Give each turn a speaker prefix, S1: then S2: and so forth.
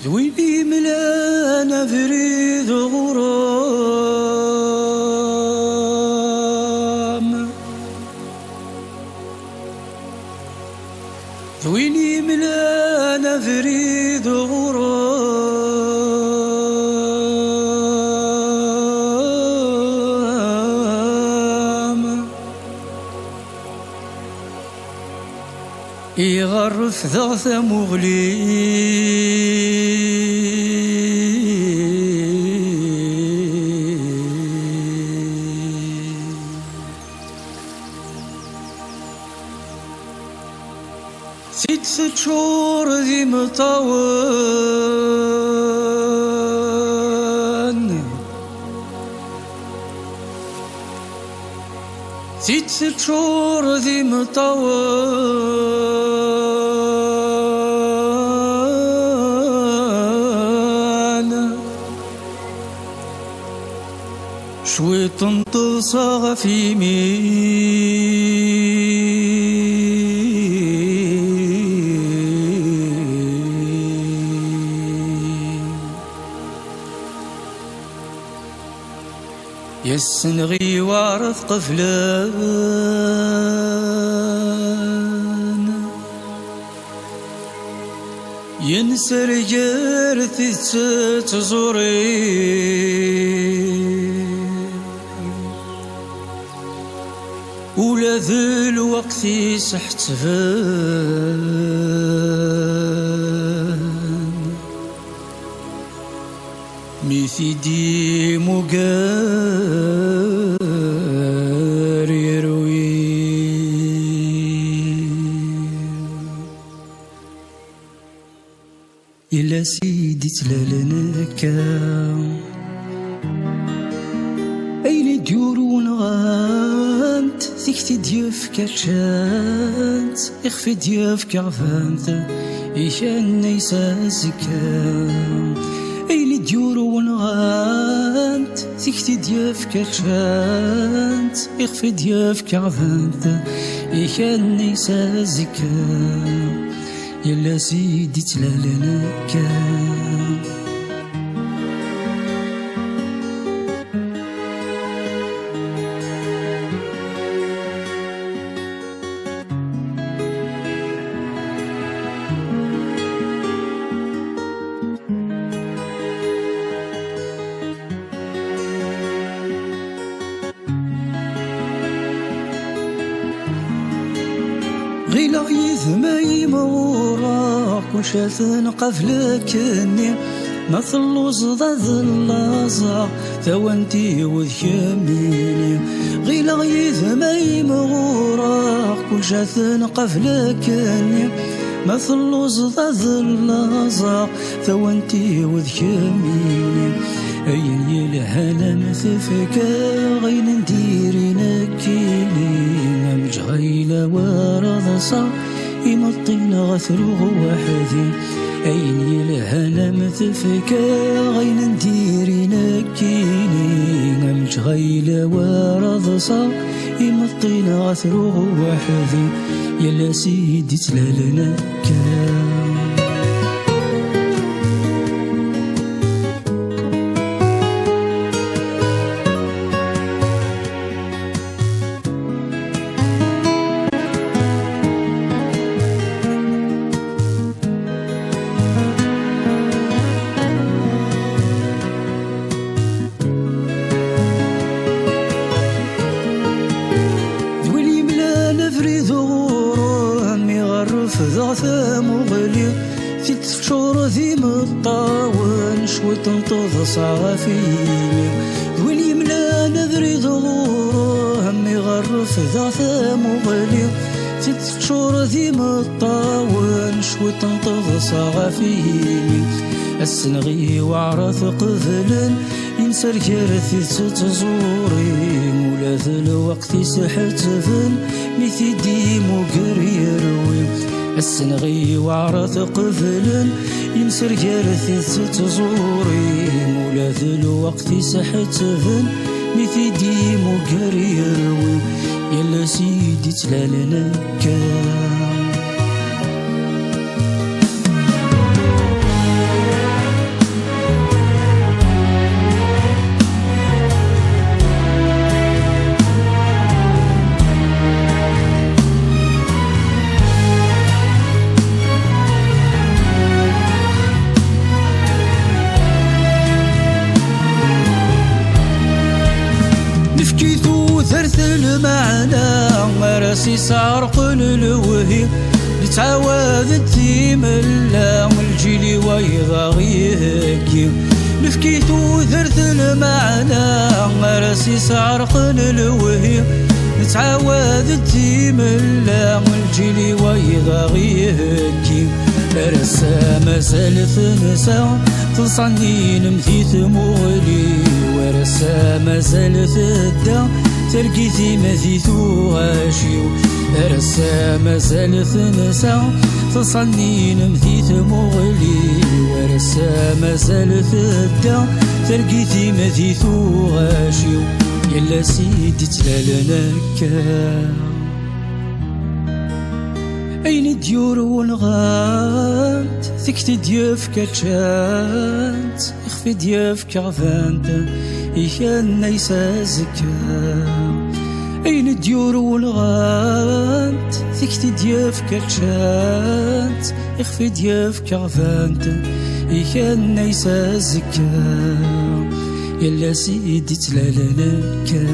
S1: ذويني ملانا فريد غرام، ذويني ملانا فريد غرام، يغرف ذغث مغلي ست شهور ذي مطاون، ست شهور ذي مطاون، شوي تنتصاغ في يسنغي وارث قفلان، ينسر جرث تزوري ولا ذي الوقت سحت فان ميثيدي مقار يروي إلا سيدي تلالنكا أيلي ديورون غانت ثيكتي ديوف كرشانت إخفي ديوف كعفانت إيشان نيسا زكام أيلي ديورون غانت ثيكتي ديوف كرشانت إخفي ديوف كعفانت إيشان نيسا زكام يلا سيدي تلالنكا غيلا يذما يمورا كل شاثن قفلك اني مثل زضاذ اللازع ثوانتي وذكاميني غيلا يذما يمورا كل شاثن قفلك اني مثل زضاذ اللازع ثوانتي وذكاميني أين يلهانا مثفكا غين نديري نكيني مجغيلة ورضصا يمطينا غثروغ وحدي أين يلهانا مثفكا غين نديري نكيني مجغيلة ورضصا يمطينا غثروغ وحدي يلا سيدي تلالنكا ضعف مغلي ست شهور ذي مطاون شوي تنتظ صافيني ذويني ملا نذري ظهوره همي غرف ضعف مغلي ست شهور ذي مطاون شوي تنتظ صافيني السنغي وعرف قفل ينسى الكرث تزوري مولا ذا الوقت سحت فن ميثي ديمو قريروي السنغي وعرث قفل ينسى الكرث تزوري مولا ذا الوقت سحت فن ميثي ديمو قريروي يلا سيدي تلالنكا عرقن الوهي نتعاود تيملا والجيلي ويضاغيكي نفكيتو ذرت المعنى راسي سعرقن الوهي نتعاود تيملا والجيلي ويضاغيكي رسا مازال ثنسا تصني نمثيث مغلي ورسا مازال ثدا ترقيتي مذيثو غاشيو رسا مازال ثنسا تصني نمثيث مغلي ورسا مازال ثدا ترقيتي مذيثو غاشيو يلا سيدي تلالناكا أين ديور ونغانت ثكت دياف كاتشانت يخفي دياف كعفانت إيكان نيسا زكا أين ديور ونغانت ثكت دياف كاتشانت يخفي دياف كعفانت إيكان نيسا زكا يلا سيدي تلالناكا